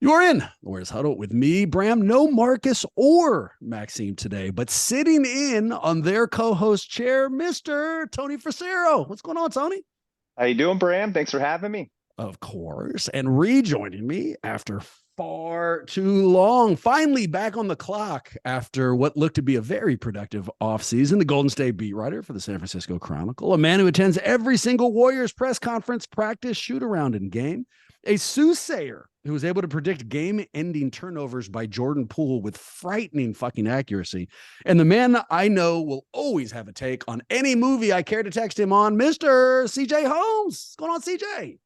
You are in Warriors Huddle with me, Bram. No Marcus or Maxime today, but sitting in on their co-host chair, Mr. Tony Freccero. What's going on, Tony? How you doing, Bram? Thanks for having me. Of course. And rejoining me after far too long, finally back on the clock after what looked to be a very productive offseason, the Golden State beat writer for the San Francisco Chronicle, a man who attends every single Warriors press conference, practice, shoot around, and game, a soothsayer who was able to predict game-ending turnovers by Jordan Poole with frightening fucking accuracy, and the man I know will always have a take on any movie I care to text him on, Mr. CJ Holmes. What's going on, CJ?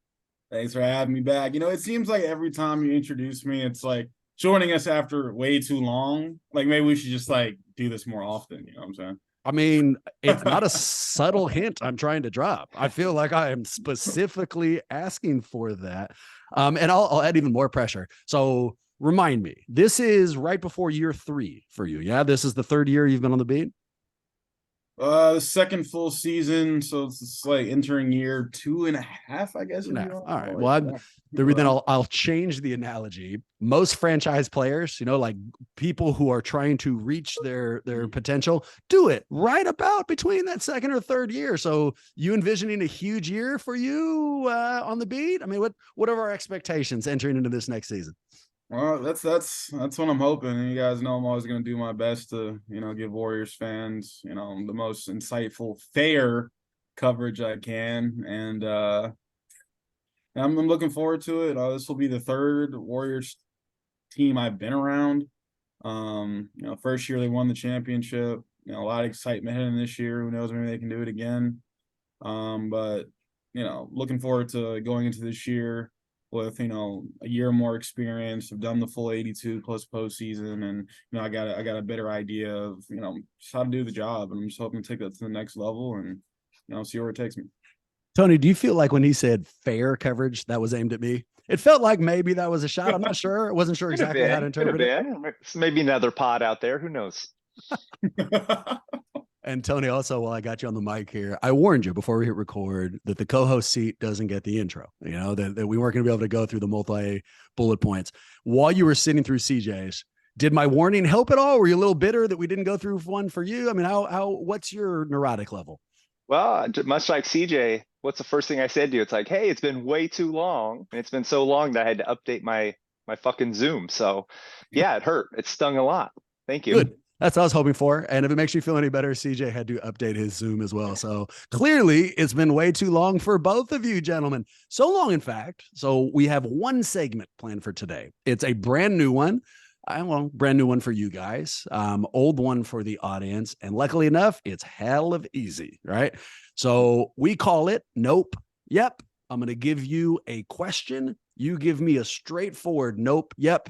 Thanks for having me back. It seems like every time you introduce me, it's like joining us after way too long. Like maybe we should just like do this more often. You know what I'm saying? I mean, it's not a subtle hint I'm trying to drop. I feel like I am specifically asking for that. And I'll add even more pressure. So remind me, this is right before year 3 for you. Yeah, this is the third year you've been on the beat. The second full season, so it's like entering year 2.5, I guess. All right. Well, then I'll change the analogy. Most franchise players, like people who are trying to reach their potential, do it right about between that second or third year. So you envisioning a huge year for you on the beat? I mean, what are our expectations entering into this next season? Well, that's what I'm hoping. And you guys know I'm always going to do my best to, give Warriors fans, the most insightful, fair coverage I can. And I'm looking forward to it. This will be the third Warriors team I've been around. First year they won the championship. A lot of excitement heading this year. Who knows, maybe they can do it again. But looking forward to going into this year with a year more experience. I've done the full 82 plus postseason, and I got a better idea of just how to do the job, and I'm just hoping to take that to the next level and see where it takes me. Tony, do you feel like when he said fair coverage that was aimed at me? It felt like maybe that was a shot. I'm not sure. I wasn't sure exactly how to interpret it. Maybe another pod out there. Who knows? And Tony, also, while I got you on the mic here, I warned you before we hit record that the co-host seat doesn't get the intro, that we weren't going to be able to go through the multi bullet points. While you were sitting through CJ's, did my warning help at all? Were you a little bitter that we didn't go through one for you? I mean, what's your neurotic level? Well, much like CJ, what's the first thing I said to you? It's like, hey, it's been way too long. And it's been so long that I had to update my fucking Zoom. So yeah, it hurt. It stung a lot. Thank you. Good. That's what I was hoping for. And if it makes you feel any better, CJ had to update his Zoom as well. So clearly it's been way too long for both of you, gentlemen. So long, in fact. So we have one segment planned for today. It's a brand new one. Brand new one for you guys, old one for the audience. And luckily enough, it's hell of easy, right? So we call it Nope. Yep. I'm going to give you a question. You give me a straightforward nope. Yep.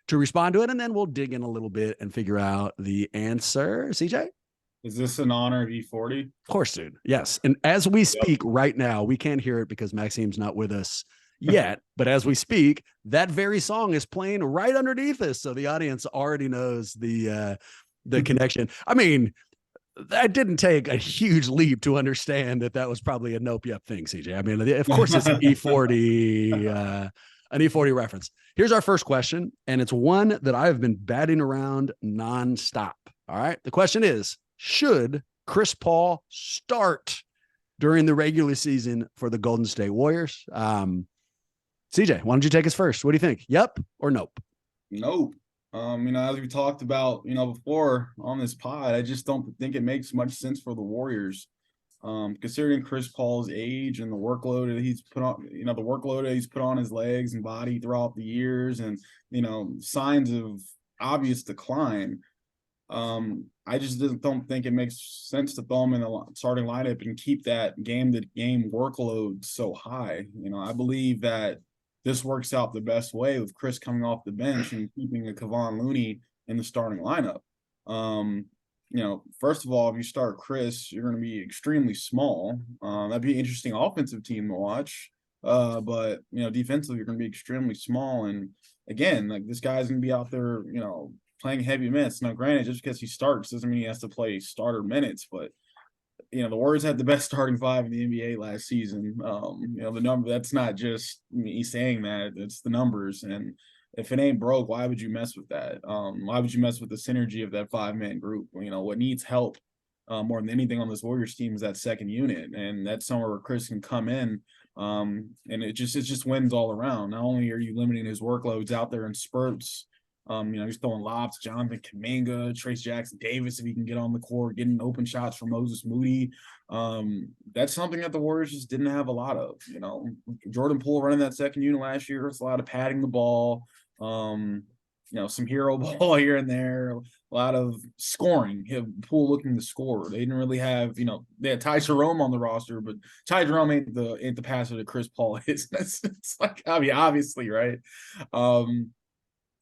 To respond to it, and then we'll dig in a little bit and figure out the answer. CJ? Is this in honor of E40? Of course, dude. Yes. And as we speak right now, we can't hear it because Maxime's not with us yet, but as we speak, that very song is playing right underneath us. So the audience already knows the connection. I mean, that didn't take a huge leap to understand that was probably a nope, yep thing, CJ. I mean, of course it's an E40 an E40 reference. Here's our first question, and it's one that I've been batting around nonstop. All right. The question is, should Chris Paul start during the regular season for the Golden State Warriors? CJ, why don't you take us first? What do you think? Yep or nope? Nope. As we talked about, before on this pod, I just don't think it makes much sense for the Warriors. Considering Chris Paul's age and the workload that he's put on, the workload that he's put on his legs and body throughout the years, and signs of obvious decline. I just don't think it makes sense to throw him in the starting lineup and keep that game-to-game workload so high. I believe that this works out the best way with Chris coming off the bench and keeping a Kevon Looney in the starting lineup. First of all, if you start Chris, you're going to be extremely small. That'd be an interesting offensive team to watch. But defensively, you're going to be extremely small. And again, like this guy's going to be out there, playing heavy minutes. Now, granted, just because he starts doesn't mean he has to play starter minutes. But, the Warriors had the best starting five in the NBA last season. The number, that's not just me saying that, it's the numbers. And if it ain't broke, why would you mess with that? Why would you mess with the synergy of that 5-man group? What needs help more than anything on this Warriors team is that second unit. And that's somewhere where Chris can come in. And it just wins all around. Not only are you limiting his workloads out there in spurts, he's throwing lobs to Jonathan Kuminga, Trace Jackson Davis, if he can get on the court, getting open shots for Moses Moody. That's something that the Warriors just didn't have a lot of. Jordan Poole running that second unit last year, it's a lot of padding the ball, some hero ball here and there, a lot of scoring. Poole looking to score. They didn't really have, they had Ty Jerome on the roster, but Ty Jerome ain't the passer that Chris Paul is. It's like, obviously, right?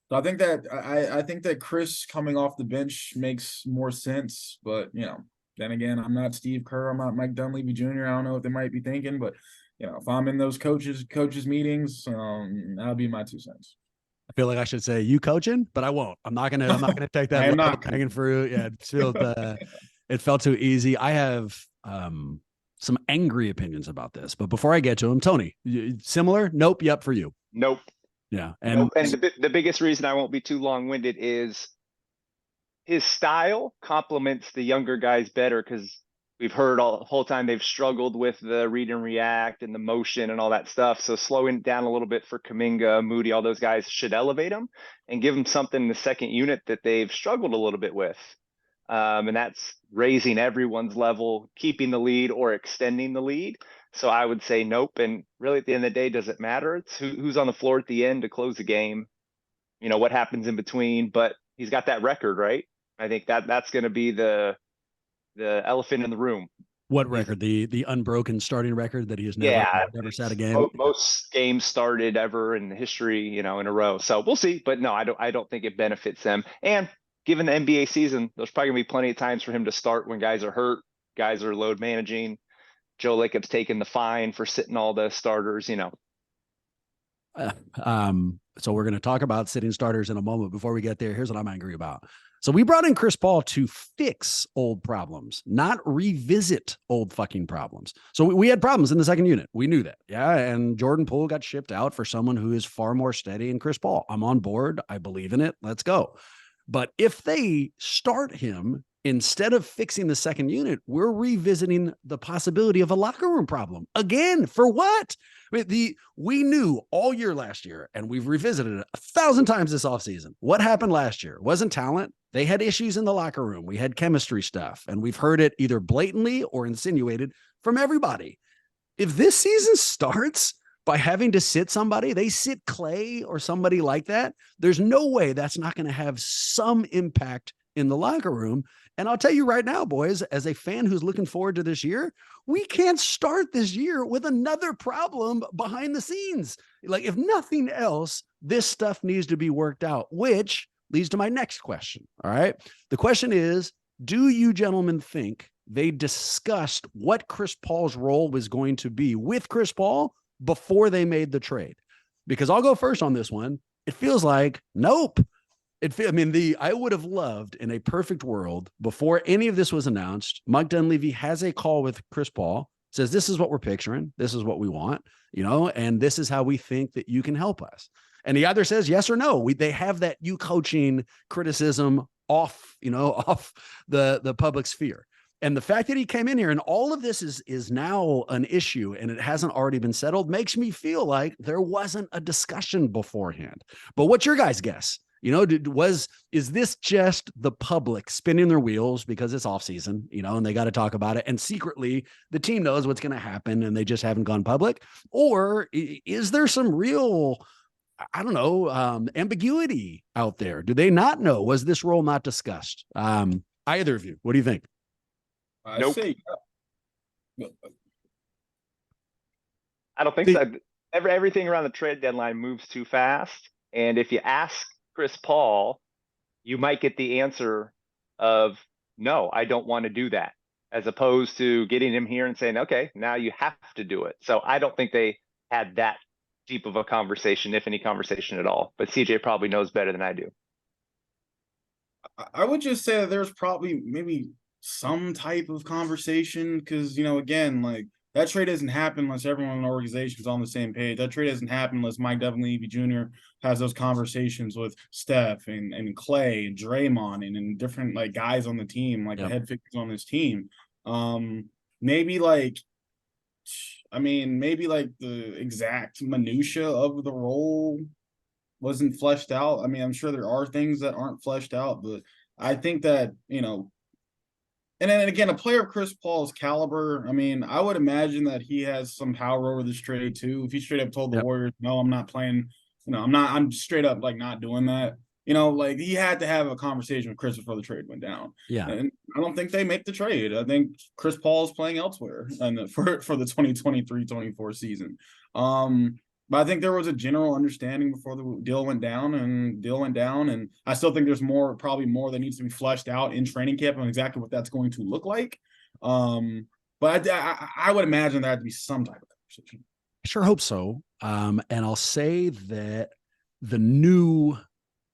So I think that Chris coming off the bench makes more sense, but then again, I'm not Steve Kerr, I'm not Mike Dunleavy Jr. I don't know what they might be thinking, but if I'm in those coaches meetings, that'll be my 2 cents. I feel like I should say you coaching, but I won't. I'm not gonna take that. I am not hanging fruit. Yeah, it felt too easy. I have some angry opinions about this, but before I get to them, Tony, similar? Nope. Yep. For you. Nope. Yeah. And the biggest reason I won't be too long-winded is his style complements the younger guys better, because we've heard all the whole time they've struggled with the read and react and the motion and all that stuff. So slowing down a little bit for Kuminga, Moody, all those guys should elevate them and give them something in the second unit that they've struggled a little bit with. And that's raising everyone's level, keeping the lead or extending the lead. So I would say nope. And really, at the end of the day, does it matter? It's who's on the floor at the end to close the game. What happens in between. But he's got that record, right? I think that's going to be the elephant in the room. What record? The unbroken starting record that he has never sat a game. Most games started ever in history, in a row. So we'll see. But no, I don't think it benefits them. And given the NBA season, there's probably gonna be plenty of times for him to start when guys are hurt, guys are load managing. Joe Lacob's taking the fine for sitting all the starters, So we're going to talk about sitting starters in a moment. Before we get there, here's what I'm angry about. So we brought in Chris Paul to fix old problems, not revisit old fucking problems. So we had problems in the second unit. We knew that. Yeah. And Jordan Poole got shipped out for someone who is far more steady than Chris Paul. I'm on board. I believe in it. Let's go. But if they start him instead of fixing the second unit, we're revisiting the possibility of a locker room problem again. For what? We knew all year last year, and we've revisited it 1,000 times this offseason. What happened last year? It wasn't talent. They had issues in the locker room. We had chemistry stuff, and we've heard it either blatantly or insinuated from everybody. If this season starts by having to sit somebody, they sit Clay or somebody like that, there's no way that's not going to have some impact in the locker room. And I'll tell you right now, boys, as a fan who's looking forward to this year, we can't start this year with another problem behind the scenes. Like, if nothing else, this stuff needs to be worked out, which leads to my next question. All right. The question is, do you gentlemen think they discussed what Chris Paul's role was going to be with Chris Paul before they made the trade? Because I'll go first on this one. It feels like, nope. I would have loved, in a perfect world, before any of this was announced, Mike Dunleavy has a call with Chris Paul, says, this is what we're picturing. This is what we want, and this is how we think that you can help us. And he either says yes or no. They have that you coaching criticism off the public sphere. And the fact that he came in here and all of this is now an issue and it hasn't already been settled makes me feel like there wasn't a discussion beforehand. But what's your guys' guess? Is this just the public spinning their wheels because it's off season, and they got to talk about it, and secretly the team knows what's going to happen and they just haven't gone public? Or is there some real, ambiguity out there? Do they not know? Was this role not discussed? Either of you, what do you think? Nope. I don't think so. Everything around the trade deadline moves too fast. And if you ask Chris Paul, you might get the answer of, no, I don't want to do that, as opposed to getting him here and saying, okay, now you have to do it. So I don't think they had that deep of a conversation, if any conversation at all. But CJ probably knows better than I do. I would just say that there's probably maybe some type of conversation, because, again, like, that trade doesn't happen unless everyone in the organization is on the same page. That trade doesn't happen unless Mike Levy Jr. has those conversations with Steph and Clay and Draymond and different like guys on the team, like the head figures on this team. Maybe like the exact minutia of the role wasn't fleshed out. I mean, I'm sure there are things that aren't fleshed out, but I think that, and then again, a player of Chris Paul's caliber, I mean, I would imagine that he has some power over this trade too. If he straight up told the Warriors, no, I'm not playing, I'm straight up like not doing that. Like he had to have a conversation with Chris before the trade went down. Yeah. And I don't think they make the trade. I think Chris Paul is playing elsewhere and for the 2023-24 season. But I think there was a general understanding before the deal went down, and I still think there's probably more that needs to be fleshed out in training camp on exactly what that's going to look like. But I would imagine there had to be some type of conversation. I sure hope so. And I'll say that the new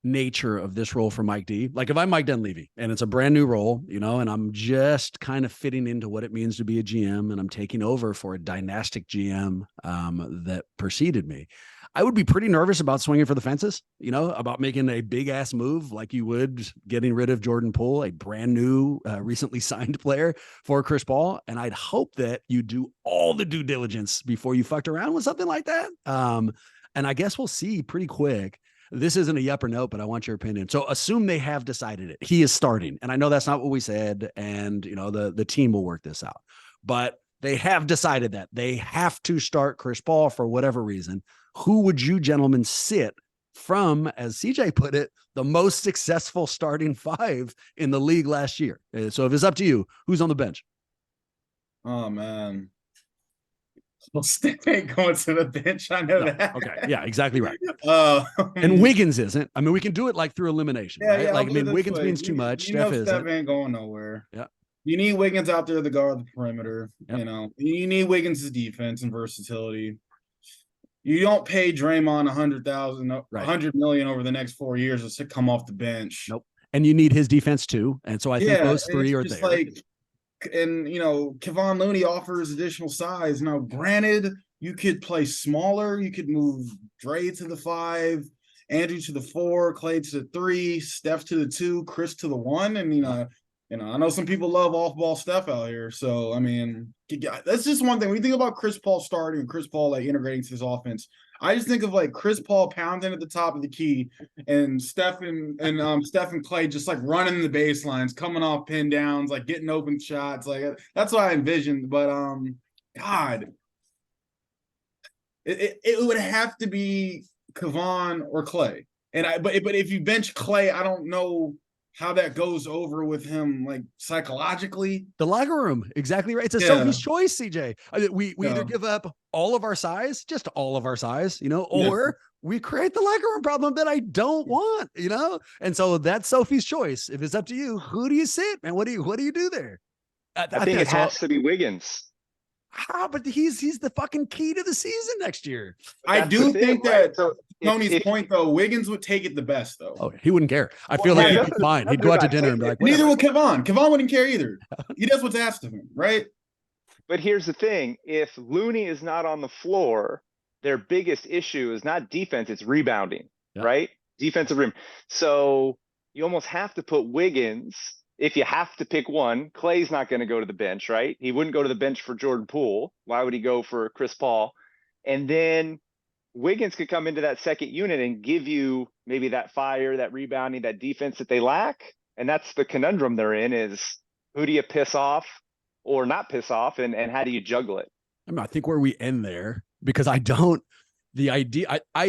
nature of this role for Mike D, like if I'm Mike Dunleavy and it's a brand new role, and I'm just kind of fitting into what it means to be a GM and I'm taking over for a dynastic GM that preceded me, I would be pretty nervous about swinging for the fences, about making a big ass move like you would getting rid of Jordan Poole, a brand new, recently signed player for Chris Paul. And I'd hope that you do all the due diligence before you fucked around with something like that. And I guess we'll see pretty quick. This isn't a yep or no, but I want your opinion. So assume they have decided it. He is starting. And I know that's not what we said. And, the team will work this out. But they have decided that they have to start Chris Paul for whatever reason. Who would you gentlemen sit from, as CJ put it, the most successful starting five in the league last year? So if it's up to you, who's on the bench? Oh, man. Well, Steph ain't going to the bench. I know that. Okay. Yeah, exactly right. And Wiggins isn't. I mean, we can do it like through elimination, right? Yeah, like, Wiggins means too much. Steph ain't going nowhere. Yeah. You need Wiggins out there to guard the perimeter. Yep. You need Wiggins' defense and versatility. You don't pay Draymond $100 million over the next 4 years to come off the bench. Nope. And you need his defense too. And so I think those three are there. And Kevon Looney offers additional size. Now, granted, you could play smaller. You could move Dre to the 5, Andrew to the 4, Clay to the 3, Steph to the 2, Chris to the 1. And I know some people love off-ball stuff out here. So I mean, that's just one thing. When you think about Chris Paul starting and Chris Paul like integrating to his offense, I just think of like Chris Paul pounding at the top of the key and Steph and Clay just like running the baselines, coming off pin downs, like getting open shots. Like that's what I envisioned. But God, it would have to be Kevon or Clay. But if you bench Clay, I don't know how that goes over with him, like psychologically. The locker room, exactly right. It's a selfish choice, CJ. We either give up all of our size, just all of our size, or we create the locker room problem that I don't want, And so that's Sophie's choice. If it's up to you, who do you sit, and what do you do there? I think it has to be Wiggins. But he's the fucking key to the season next year. I do think that Tony's point though, Wiggins would take it the best though. Oh, he wouldn't care. I feel like he'd be fine. He'd go out to dinner and be like, neither would Kevon. Kevon wouldn't care either. He does what's asked of him, right? But here's the thing: if Looney is not on the floor, their biggest issue is not defense; it's rebounding, right? Defensive rim. So you almost have to put Wiggins. If you have to pick one, Clay's not going to go to the bench, right? He wouldn't go to the bench for Jordan Poole. Why would he go for Chris Paul? And then Wiggins could come into that second unit and give you maybe that fire, that rebounding, that defense that they lack. And that's the conundrum they're in, is who do you piss off or not piss off, and how do you juggle it? I think where we end there, because I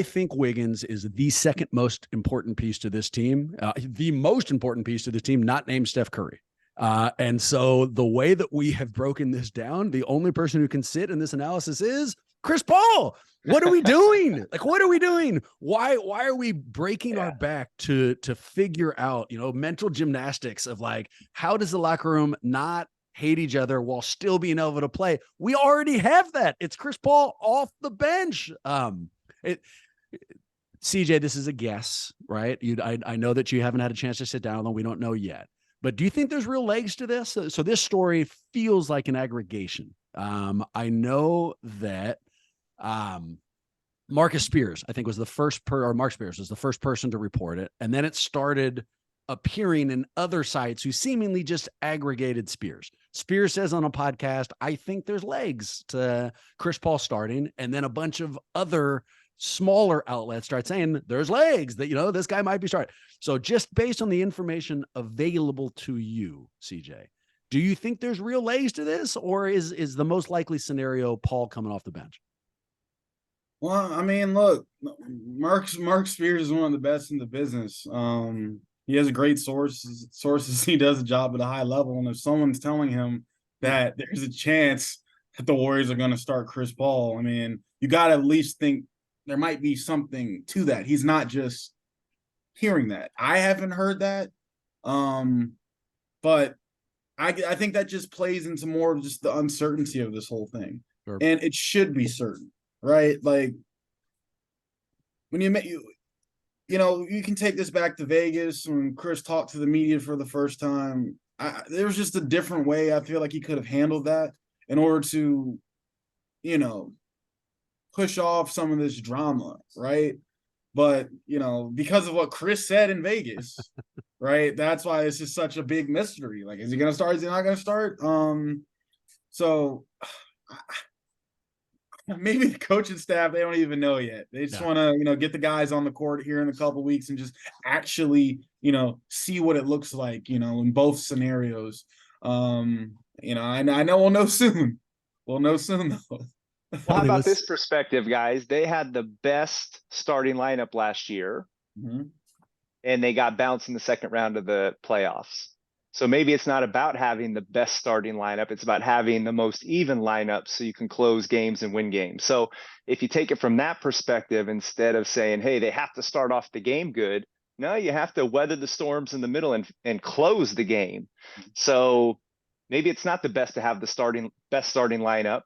think Wiggins is the second most important piece to this team, the most important piece to this team, not named Steph Curry. And so the way that we have broken this down, the only person who can sit in this analysis is Chris Paul. What are we doing? What are we doing? Why are we breaking our back to figure out, mental gymnastics of like, how does the locker room not hate each other while still being able to play? We already have that. It's Chris Paul off the bench. CJ, this is a guess, right? I know that you haven't had a chance to sit down, although we don't know yet. But do you think there's real legs to this? So this story feels like an aggregation. I know that Marcus Spears, I think, was the first or Mark Spears was the first person to report it. And then it started appearing in other sites who seemingly just aggregated Spears. Spears says on a podcast, I think there's legs to Chris Paul starting. And then a bunch of other smaller outlets start saying there's legs that, this guy might be starting. So just based on the information available to you, CJ, do you think there's real legs to this, or is the most likely scenario Paul coming off the bench? Well, I mean, look, Mark Spears is one of the best in the business. He has a great sources. He does a job at a high level, and if someone's telling him that there's a chance that the Warriors are going to start Chris Paul, I mean, you got to at least think there might be something to that. He's not just hearing that. I haven't heard that, but I think that just plays into more of just the uncertainty of this whole thing, Sure. And it should be certain. Right? Like when you can take this back to Vegas when Chris talked to the media for the first time. There was just a different way I feel like he could have handled that in order to, push off some of this drama, right? But, because of what Chris said in Vegas, right? That's why it's just such a big mystery. Like, is he going to start? Is he not going to start? So maybe the coaching staff, they don't even know yet. They just want to, get the guys on the court here in a couple of weeks and just actually, see what it looks like, in both scenarios. I know we'll know soon. We'll know soon, though. Well, how about this perspective, guys? They had the best starting lineup last year, and they got bounced in the second round of the playoffs. So maybe it's not about having the best starting lineup. It's about having the most even lineup so you can close games and win games. So if you take it from that perspective, instead of saying, hey, they have to start off the game good, no, you have to weather the storms in the middle and close the game. So maybe it's not the best to have the best starting lineup,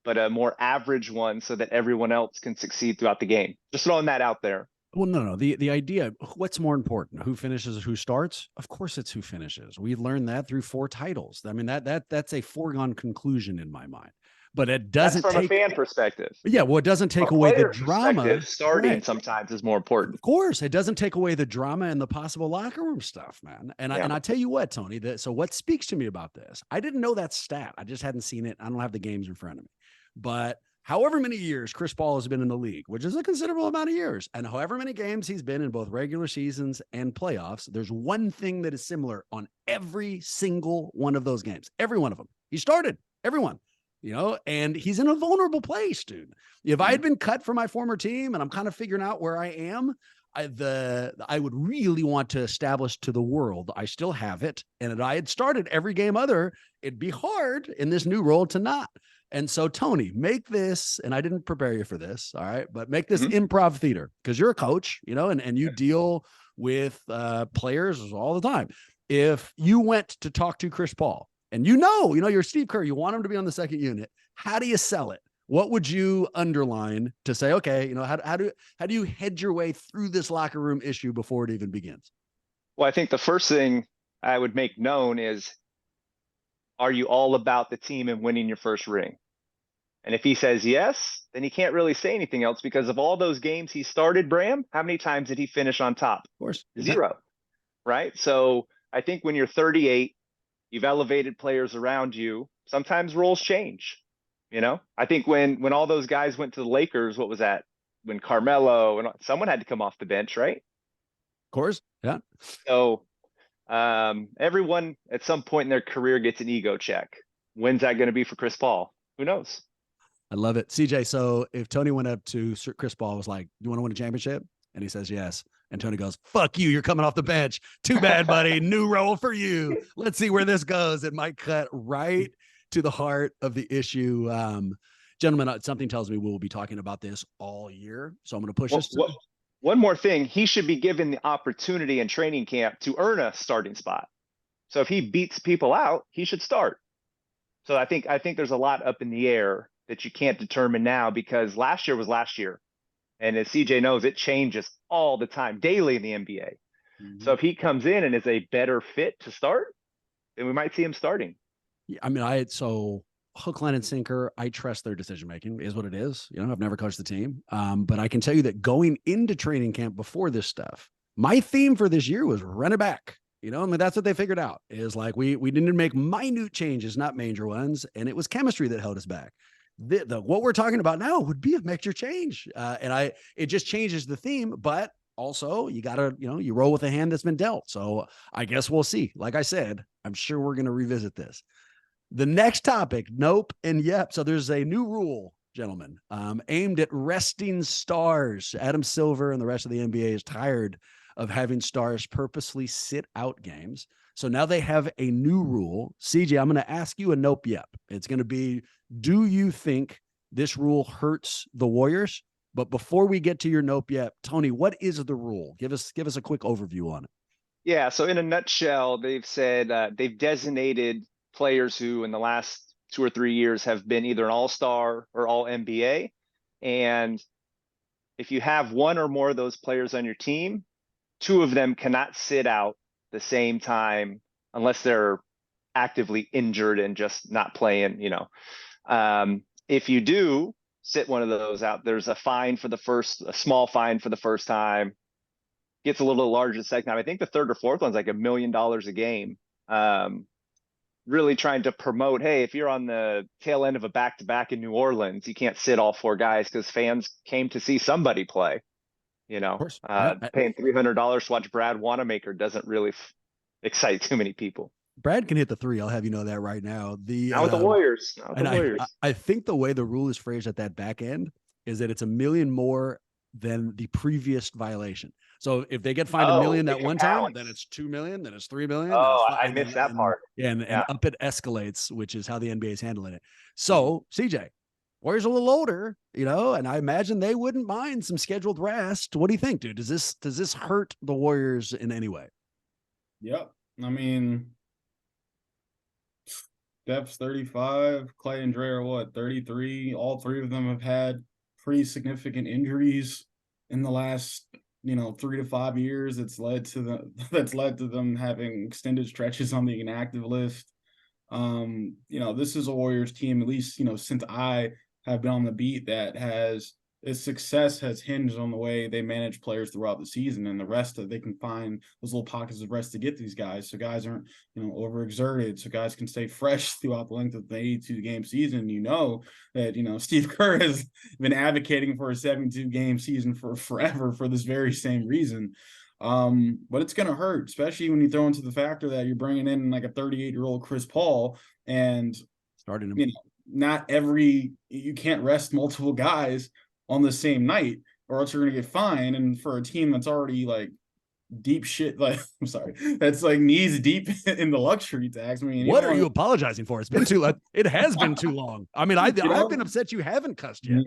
but a more average one so that everyone else can succeed throughout the game. Just throwing that out there. Well, no. The idea, what's more important? Who finishes, who starts? Of course it's who finishes. We learned that through 4 titles. I mean, that's a foregone conclusion in my mind. But it doesn't That's from a fan perspective. Yeah, well, it doesn't take away the drama. Starting sometimes is more important. Of course, it doesn't take away the drama and the possible locker room stuff, man. And I tell you what, Tony, so what speaks to me about this? I didn't know that stat. I just hadn't seen it. I don't have the games in front of me. But however many years Chris Paul has been in the league, which is a considerable amount of years, and however many games he's been in both regular seasons and playoffs, there's one thing that is similar on every single one of those games. Every one of them. He started everyone, and he's in a vulnerable place, dude. If I had been cut from my former team and I'm kind of figuring out where I am, I would really want to establish to the world I still have it. And if I had started every game it'd be hard in this new role to not. And so, Tony, make this, and I didn't prepare you for this, all right, but make this improv theater, because you're a coach, and you deal with players all the time. If you went to talk to Chris Paul and you're Steve Kerr, you want him to be on the second unit, how do you sell it? What would you underline to say, okay, how do you head your way through this locker room issue before it even begins? Well, I think the first thing I would make known is, are you all about the team and winning your first ring? And if he says yes, then he can't really say anything else, because of all those games he started, Bram, how many times did he finish on top? Of course. 0, right? So I think when you're 38, you've elevated players around you. Sometimes roles change. I think when all those guys went to the Lakers, what was that? When Carmelo and someone had to come off the bench, right? Of course. Yeah. So everyone at some point in their career gets an ego check. When's that going to be for Chris Paul? Who knows? I love it. CJ, so if Tony went up to Chris Paul, was like, you want to win a championship? And he says, yes. And Tony goes, fuck you. You're coming off the bench. Too bad, buddy. New role for you. Let's see where this goes. It might cut right to the heart of the issue. Gentlemen, something tells me we'll be talking about this all year. So I'm going to push this. One more thing, he should be given the opportunity in training camp to earn a starting spot. So if he beats people out, he should start. So I think there's a lot up in the air that you can't determine now, because last year was last year. And as CJ knows, it changes all the time, daily in the NBA. So if he comes in and is a better fit to start, then we might see him starting. Yeah, I mean, so hook, line, and sinker, I trust their decision making is what it is. You know, I've never coached the team. But I can tell you that going into training camp before this stuff, my theme for this year was run it back. You know, I mean, that's what they figured out is like we didn't make minute changes, not major ones, and it was chemistry that held us back. What we're talking about now would be a major change, and it just changes the theme, but also you gotta, you roll with the hand that's been dealt. So I guess we'll see. Like I said, I'm sure we're gonna revisit this. The next topic, nope and yep. So there's a new rule, gentlemen, aimed at resting stars. Adam Silver and the rest of the NBA is tired of having stars purposely sit out games. So now they have a new rule. CJ, I'm going to ask you a nope, yep. It's going to be, do you think this rule hurts the Warriors? But before we get to your nope, yep, Tony, what is the rule? Give us a quick overview on it. Yeah. So in a nutshell, they've said they've designated players who in the last 2 or 3 years have been either an all-star or all NBA. And if you have one or more of those players on your team, 2 of them cannot sit out the same time unless they're actively injured and just not playing, if you do sit one of those out, there's a small fine for the first time, gets a little larger the second time. I think the third or fourth one's like $1 million a game. Really trying to promote, hey, if you're on the tail end of a back-to-back in New Orleans, you can't sit all 4 guys because fans came to see somebody play. Paying $300 to watch Brad Wanamaker doesn't really excite too many people. Brad can hit the 3. I'll have you know that right now. Not with the Warriors. I think the way the rule is phrased at that back end is that it's $1 million more than the previous violation. So if they get fined $1 million that one time, then it's $2 million, then it's $3 million. I missed that part. And up it escalates, which is how the NBA is handling it. So CJ, Warriors a little older, and I imagine they wouldn't mind some scheduled rest. What do you think, dude? Does this hurt the Warriors in any way? Yep. I mean, Steph's 35, Clay and Dre are 33. All 3 of them have had pretty significant injuries in the last 3 to 5 years. That's led to them having extended stretches on the inactive list. This is a Warriors team, at least since I have been on the beat, that its success has hinged on the way they manage players throughout the season, and the rest they can find those little pockets of rest to get these guys, so guys aren't overexerted, so guys can stay fresh throughout the length of the 82 game season. That Steve Kerr has been advocating for a 72 game season for forever for this very same reason. But it's going to hurt, especially when you throw into the factor that you're bringing in like a 38-year-old Chris Paul, and starting him. You can't rest multiple guys on the same night, or else you're going to get fined. And for a team that's already like deep shit, like I'm sorry, that's like knees deep in the luxury tax. I mean, what are you apologizing for? It's been too long. It has been too long. I mean, I've been upset you haven't cussed yet.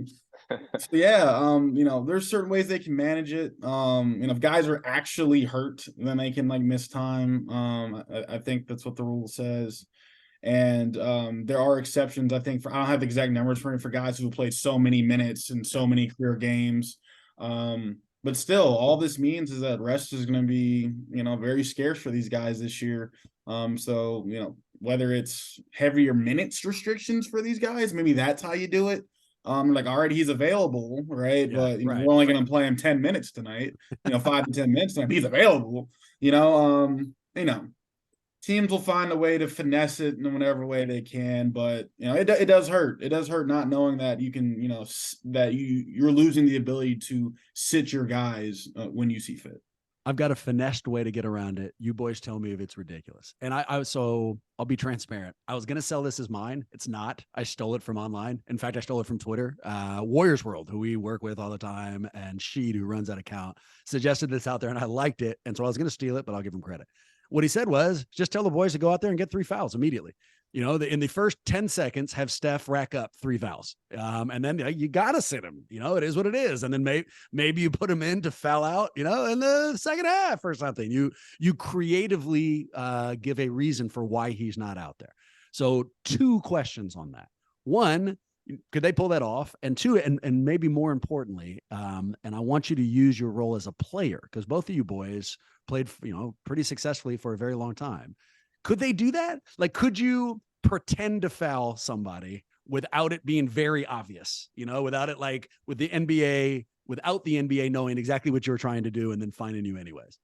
So yeah, there's certain ways they can manage it. If guys are actually hurt, then they can like miss time. I think that's what the rule says. And there are exceptions, I think, I don't have the exact numbers for guys who have played so many minutes in so many career games. But still, all this means is that rest is going to be, very scarce for these guys this year. So, whether it's heavier minutes restrictions for these guys, maybe that's how you do it. Like already he's available, right? Yeah, but we're only going to play him 10 minutes tonight, 5 to 10 minutes tonight. He's available, teams will find a way to finesse it in whatever way they can, but it does hurt. It does hurt not knowing that you can, that you're losing the ability to sit your guys when you see fit. I've got a finessed way to get around it. You boys tell me if it's ridiculous. And so I'll be transparent. I was going to sell this as mine. It's not. I stole it from online. In fact, I stole it from Twitter. Warriors World, who we work with all the time, and Sheed, who runs that account, suggested this out there, and I liked it. And so I was going to steal it, but I'll give him credit. What he said was, just tell the boys to go out there and get 3 fouls immediately. In the first 10 seconds, have Steph rack up 3 fouls. And then you got to sit him. It is what it is. And then maybe you put him in to foul out, in the second half or something. You creatively give a reason for why he's not out there. So 2 questions on that. One, Could they pull that off? And two, and maybe more importantly, and I want you to use your role as a player, because both of you boys played, pretty successfully for a very long time. Could they do that? Like, could you pretend to foul somebody without it being very obvious, without it, like with the NBA, without the NBA knowing exactly what you were trying to do and then finding you anyways?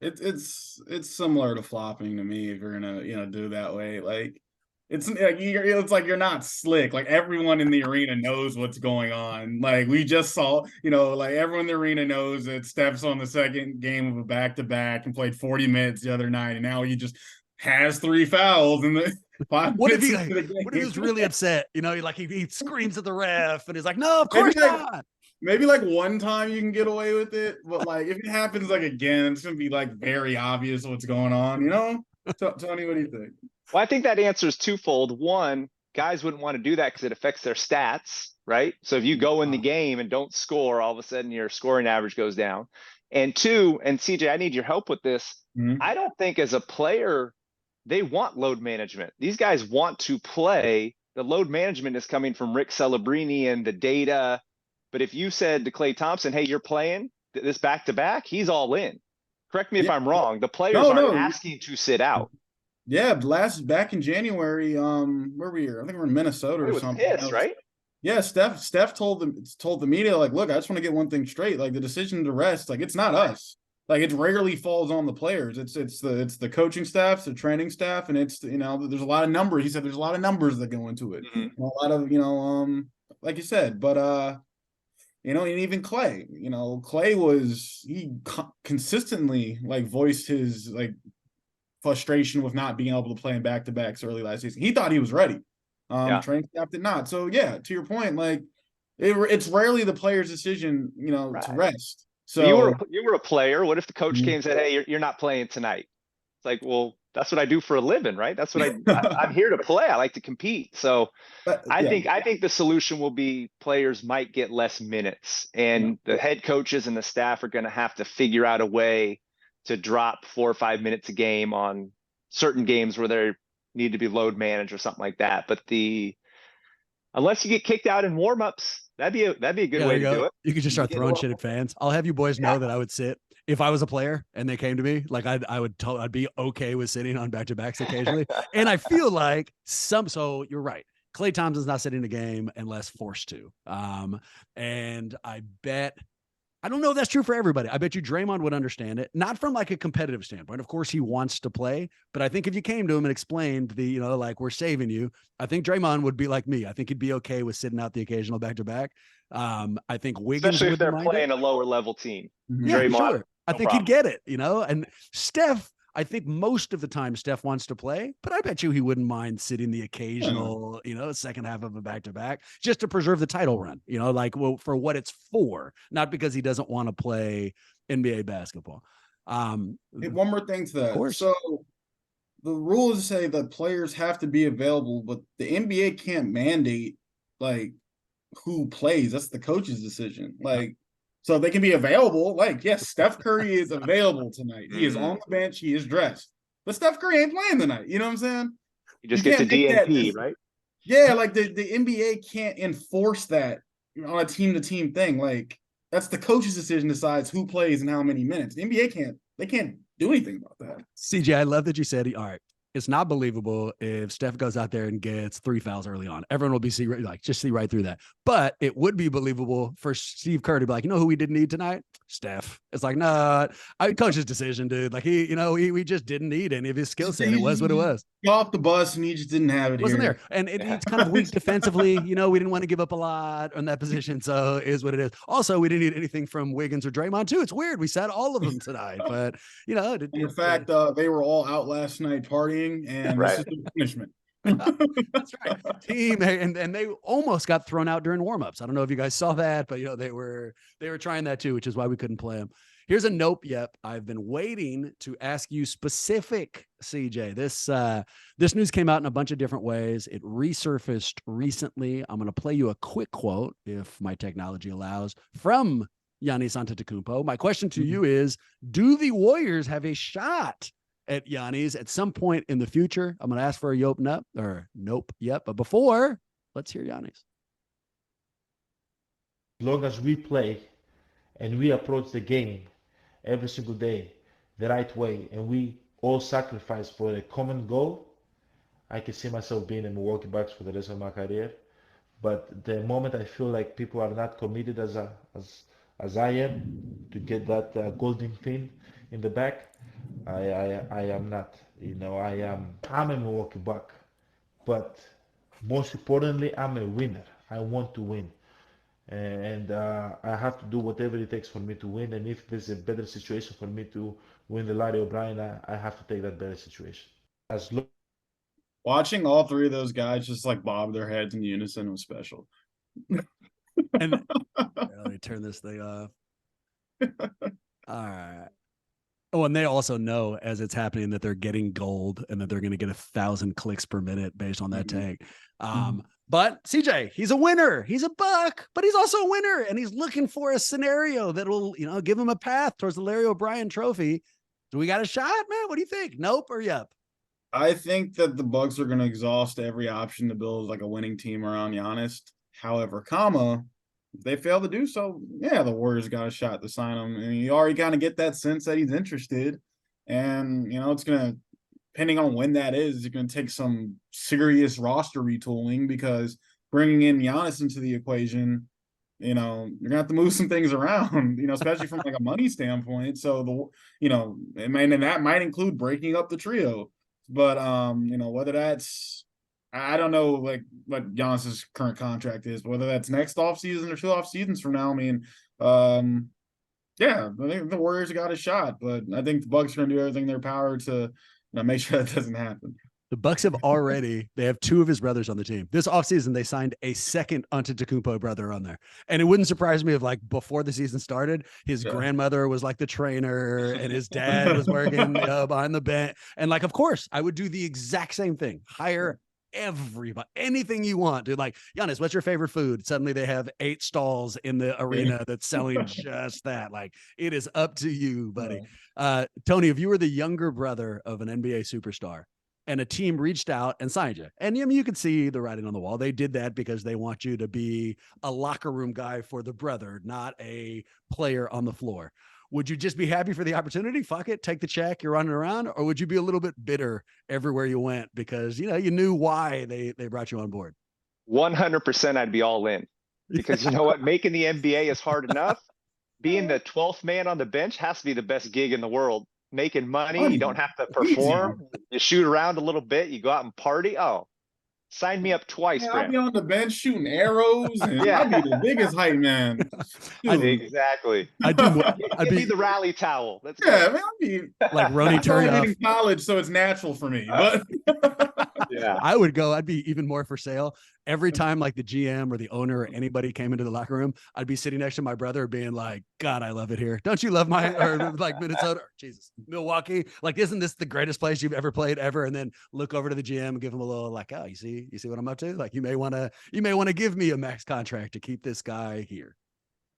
It's similar to flopping to me if you're gonna do that way. Like it's like you're not slick. Like everyone in the arena knows what's going on. Like we just saw, like everyone in the arena knows that Steph's on the second game of a back-to-back and played 40 minutes the other night, and now he just has 3 fouls in the 5 What if minutes. what if he was really upset? He screams at the ref and he's like, "No, of course not." Maybe like one time you can get away with it, but like if it happens like again, it's gonna be like very obvious what's going on. Tony, what do you think? Well, I think that answer is twofold. One, guys wouldn't want to do that because it affects their stats, right? So if you go in the game and don't score, all of a sudden your scoring average goes down. And two, and CJ, I need your help with this. Mhm. I don't think as a player, they want load management. These guys want to play. The load management is coming from Rick Celebrini and the data. But if you said to Klay Thompson, hey, you're playing this back-to-back, he's all in. Correct me if I'm wrong. The players aren't asking to sit out. Yeah, back in January, where we were, I think we're in Minnesota or something. Pissed, right? Yeah, Steph told the media, like, look, I just want to get one thing straight. Like the decision to rest, like it's not us. Like it rarely falls on the players. It's the coaching staff, the training staff, and it's there's a lot of numbers. He said there's a lot of numbers that go into it. Mm-hmm. A lot of like you said, but and even Klay, consistently like voiced his like frustration with not being able to play in back-to-backs early last season. He thought he was ready. Training staff did not. So yeah, to your point, like it's rarely the player's decision, to rest. So you were a player. What if the coach came and said, "Hey, you're not playing tonight"? It's like, well, that's what I do for a living, right? That's what I'm here to play. I like to compete. So I think the solution will be players might get less minutes, and the head coaches and the staff are going to have to figure out a way to drop 4 or 5 minutes a game on certain games where they need to be load managed or something like that. But unless you get kicked out in warmups, that'd be a good way to do it. You could just start throwing shit at fans. I'll have you boys know that I would sit if I was a player and they came to me. Like I'd be okay with sitting on back-to-backs occasionally. And I feel like so you're right. Klay Thompson's not sitting a game unless forced to. And I don't know if that's true for everybody. I bet you Draymond would understand it, not from like a competitive standpoint. Of course, he wants to play, but I think if you came to him and explained like we're saving you, I think Draymond would be like me. I think he'd be okay with sitting out the occasional back-to-back. I think Wiggins, especially if they're playing a lower level team. Yeah, Draymond, sure. I think he'd get it, and Steph, I think most of the time Steph wants to play, but I bet you he wouldn't mind sitting the occasional, second half of a back-to-back just to preserve the title run, for what it's for, not because he doesn't want to play NBA basketball. Hey, one more thing to that. Of course. So the rules say that players have to be available, but the NBA can't mandate like who plays. That's the coach's decision. Like, so they can be available. Like, yes, Steph Curry is available tonight. He is on the bench. He is dressed. But Steph Curry ain't playing tonight. You know what I'm saying? You just get the DNP, right? Yeah, like the NBA can't enforce that on a team-to-team thing. Like, that's the coach's decision decides who plays and how many minutes. The NBA can't do anything about that. CJ, I love that you said, all right, it's not believable if Steph goes out there and gets 3 fouls early on. Everyone will be see right through that. But it would be believable for Steve Kerr to be like, who we didn't need tonight? Steph. It's like, nah, coach's decision, dude. Like we just didn't need any of his skill set. It was what it was. He off the bus and he just didn't have it. Wasn't there. And it's kind of weak defensively. We didn't want to give up a lot on that position. So it is what it is. Also, we didn't need anything from Wiggins or Draymond too. It's weird. We sat all of them tonight, but in fact, they were all out last night partying, and this is the punishment. That's right. Team, and they almost got thrown out during warmups. I don't know if you guys saw that, but they were trying that too, which is why we couldn't play them. Here's a nope. Yep, I've been waiting to ask you specific, CJ. This news came out in a bunch of different ways. It resurfaced recently. I'm going to play you a quick quote, if my technology allows, from Giannis Antetokounmpo. My question to you is: do the Warriors have a shot at Giannis at some point in the future? I'm going to ask for a nope, yep. But before, let's hear Giannis. As long as we play and we approach the game every single day the right way and we all sacrifice for a common goal, I can see myself being in Milwaukee Bucks for the rest of my career. But the moment I feel like people are not committed as I am to get that golden thing in the back, I am not. I'm a Milwaukee Buck, but most importantly, I'm a winner. I want to win, and I have to do whatever it takes for me to win. And if there's a better situation for me to win the Larry O'Brien, I have to take that better situation. As long Watching all three of those guys just like bob their heads in unison was special. And let me turn this thing off. All right. Oh, and they also know as it's happening that they're getting gold and that they're going to get 1,000 clicks per minute based on that tag. But CJ, he's a winner. He's a Buck, but he's also a winner, and he's looking for a scenario that will, give him a path towards the Larry O'Brien Trophy. Do we got a shot, man? What do you think? Nope or yep? I think that the Bucks are going to exhaust every option to build like a winning team around Giannis. However, if they fail to do so, yeah, the Warriors got a shot to sign him. And you already kind of get that sense that he's interested. And, it's going to, depending on when that is, you're going to take some serious roster retooling because bringing in Giannis into the equation, you're going to have to move some things around, especially from like a money standpoint. So, and that might include breaking up the trio. But, whether that's, I don't know like what Giannis's current contract is, but whether that's next offseason or 2 off seasons from now, yeah, I think the Warriors got a shot, but I think the Bucks are going to do everything in their power to make sure that doesn't happen. The Bucks have they have 2 of his brothers on the team. This offseason, they signed a second Antetokounmpo brother on there. And it wouldn't surprise me if like before the season started, his grandmother was like the trainer and his dad was working behind the bench. And like, of course, I would do the exact same thing. Hire everybody, anything you want, dude. Like, Giannis, what's your favorite food? Suddenly they have 8 stalls in the arena that's selling just that. Like, it is up to you, buddy. Tony, if you were the younger brother of an NBA superstar and a team reached out and signed you, and you could see the writing on the wall, they did that because they want you to be a locker room guy for the brother, not a player on the floor. Would you just be happy for the opportunity? Fuck it, take the check, you're running around, or would you be a little bit bitter everywhere you went because you knew why they brought you on board? 100% I'd be all in because you know what? Making the NBA is hard enough. Being the 12th man on the bench has to be the best gig in the world. Making money, you don't have to perform. You shoot around a little bit, you go out and party. Oh, sign me up twice, I'll Graham. be on the bench shooting arrows, and I'll be the biggest hype man. Exactly. I'd be the rally towel. Let's go. Man, I'll be like Ronnie Turnoff in college, so it's natural for me. But yeah, I'd be even more for sale. Every time like the GM or the owner or anybody came into the locker room, I'd be sitting next to my brother being like, God, I love it here. Don't you love like Minnesota or Jesus, Milwaukee? Like, isn't this the greatest place you've ever played ever? And then look over to the GM and give him a little like, oh, you see what I'm up to? Like, you may want to give me a max contract to keep this guy here.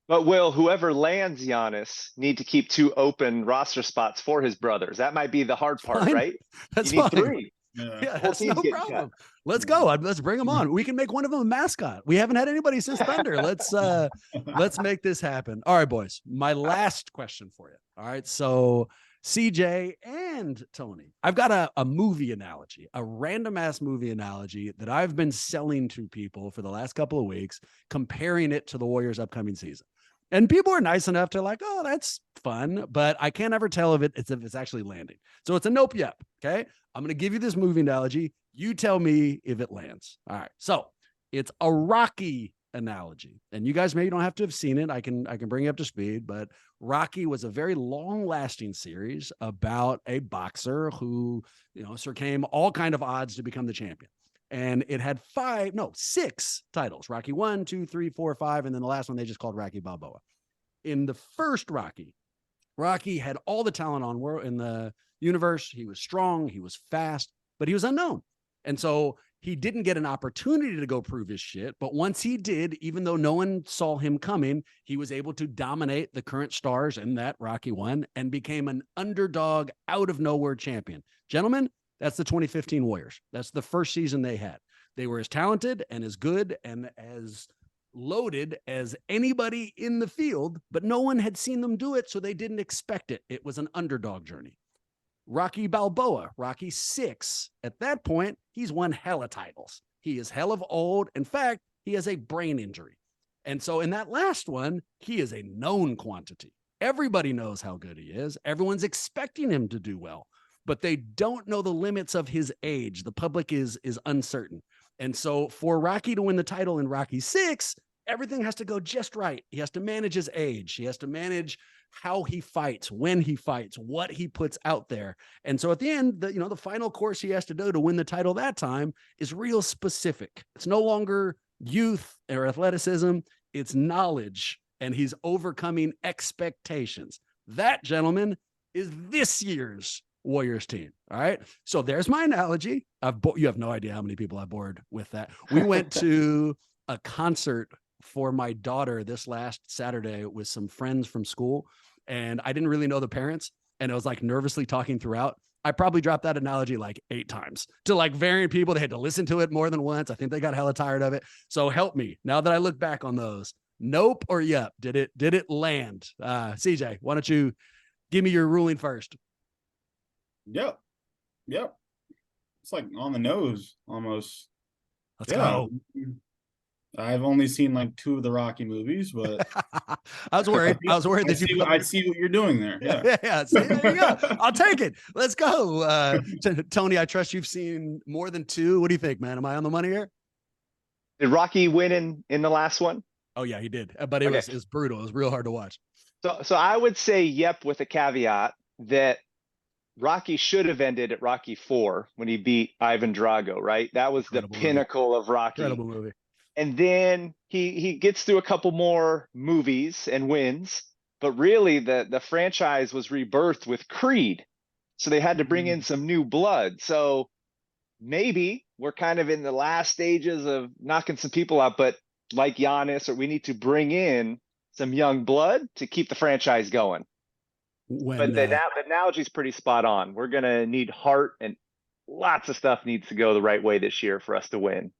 But will whoever lands Giannis need to keep 2 open roster spots for his brothers? That might be the hard part, right? That's you need fine. 3. Yeah, that's no problem. Let's go. Let's bring them on. We can make one of them a mascot. We haven't had anybody since Thunder. Let's make this happen. All right, boys. My last question for you. All right. So CJ and Tony, I've got a movie analogy, a random ass movie analogy that I've been selling to people for the last couple of weeks, comparing it to the Warriors' upcoming season. And people are nice enough to like, oh, that's fun, but I can't ever tell if it's actually landing. So it's a nope, yep. Okay. I'm going to give you this movie analogy. You tell me if it lands. All right. So it's a Rocky analogy. And you guys maybe don't have to have seen it. I can bring you up to speed, but Rocky was a very long lasting series about a boxer who, surcame all kind of odds to become the champion. And it had 6 titles: Rocky 1, 2, 3, 4, 5. And then the last one they just called Rocky Balboa. In the first Rocky had all the talent in the universe. He was strong, he was fast, but he was unknown. And so he didn't get an opportunity to go prove his shit. But once he did, even though no one saw him coming, he was able to dominate the current stars in that Rocky 1 and became an underdog, out of nowhere champion. Gentlemen, that's the 2015 Warriors. That's the first season they had. They were as talented and as good and as loaded as anybody in the field, but no one had seen them do it, so they didn't expect it. It was an underdog journey. Rocky Balboa, Rocky 6. At that point, he's won hella titles. He is hell of old. In fact, he has a brain injury. And so in that last one, he is a known quantity. Everybody knows how good he is. Everyone's expecting him to do well, but they don't know the limits of his age. The public is uncertain. And so for Rocky to win the title in Rocky 6, everything has to go just right. He has to manage his age. He has to manage how he fights, when he fights, what he puts out there. And so at the end, the final course he has to do to win the title that time is real specific. It's no longer youth or athleticism. It's knowledge, and he's overcoming expectations. That, gentlemen, is this year's Warriors team. All right. So there's my analogy. You have no idea how many people I bored with that. We went to a concert for my daughter this last Saturday with some friends from school, and I didn't really know the parents, and I was like nervously talking throughout. I probably dropped that analogy like 8 times to like varying people. They had to listen to it more than once. I think they got hella tired of it. So help me now that I look back on those. Nope or yep. Did it land? CJ, why don't you give me your ruling first? Yep. It's like on the nose almost. Let's go. I've only seen like 2 of the Rocky movies, but I was worried. I see what you're doing there. Yeah. See, there you go. I'll take it. Let's go. Tony, I trust you've seen more than 2. What do you think, man? Am I on the money here? Did Rocky win in the last one? Oh yeah, he did. But it was brutal. It was real hard to watch. So I would say yep, with a caveat that Rocky should have ended at Rocky 4 when he beat Ivan Drago, right? That was the pinnacle of Rocky. Incredible movie. And then he gets through a couple more movies and wins, but really the franchise was rebirthed with Creed. So they had to bring in some new blood. So maybe we're kind of in the last stages of knocking some people out, but like Giannis, or we need to bring in some young blood to keep the franchise going. But the analogy is pretty spot on. We're going to need heart, and lots of stuff needs to go the right way this year for us to win.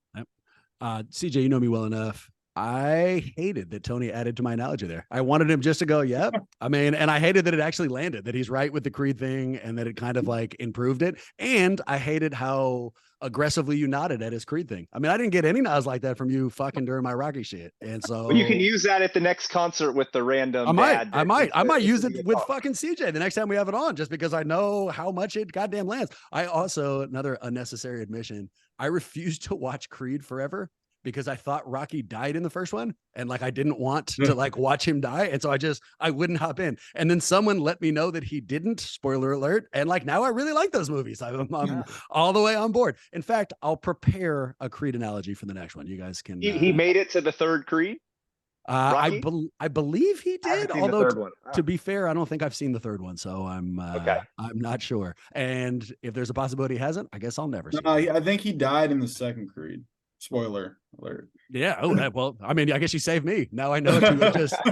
CJ, you know me well enough. I hated that Tony added to my analogy there. I wanted him just to go, yep. I mean, and I hated that it actually landed, that he's right with the Creed thing and that it kind of like improved it. And I hated how aggressively you nodded at his Creed thing. I mean, I didn't get any nods like that from you fucking during my Rocky shit. And so you can use that at the next concert with the random. I might use it with fucking CJ the next time we have it on, just because I know how much it goddamn lands. I also, another unnecessary admission, I refused to watch Creed forever because I thought Rocky died in the first one, and like I didn't want to like watch him die, and so I wouldn't hop in. And then someone let me know that he didn't. Spoiler alert! And like now I really like those movies. I'm all the way on board. In fact, I'll prepare a Creed analogy for the next one. You guys can. He made it to the third Creed. I believe he did. Although to be fair, I don't think I've seen the third one, so I'm not sure. And if there's a possibility he hasn't, I guess I'll never see it. I think he died in the second Creed. Spoiler alert. Yeah. Oh, well, I mean, I guess you saved me. Now I know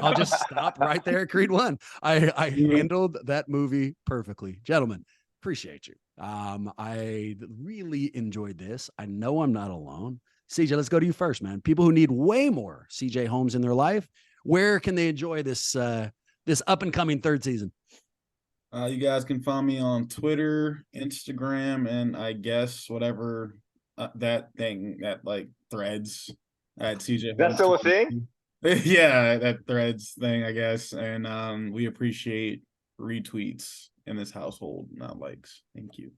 I'll just stop right there at Creed 1. I handled that movie perfectly. Gentlemen, appreciate you. I really enjoyed this. I know I'm not alone. CJ, let's go to you first, man. People who need way more CJ Holmes in their life, where can they enjoy this up and coming third season? You guys can find me on Twitter, Instagram, and I guess whatever that thing that like Threads at CJ. That's still a thing? Yeah, that Threads thing, I guess. And we appreciate retweets in this household, not likes. Thank you.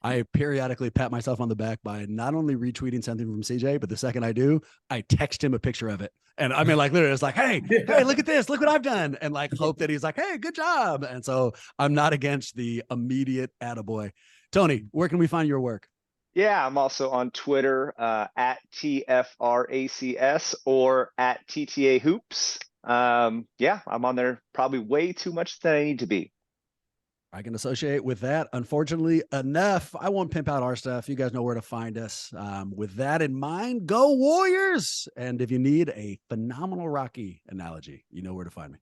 I periodically pat myself on the back by not only retweeting something from CJ, but the second I do, I text him a picture of it. And I mean, like literally, it's like, hey, look at this, look what I've done. And like hope that he's like, hey, good job. And so I'm not against the immediate attaboy. Tony, where can we find your work? Yeah, I'm also on Twitter at TFRACS or at TTA Hoops. Yeah, I'm on there probably way too much than I need to be. I can associate with that. Unfortunately enough, I won't pimp out our stuff. You guys know where to find us. With that in mind, go Warriors. And if you need a phenomenal Rocky analogy, you know where to find me.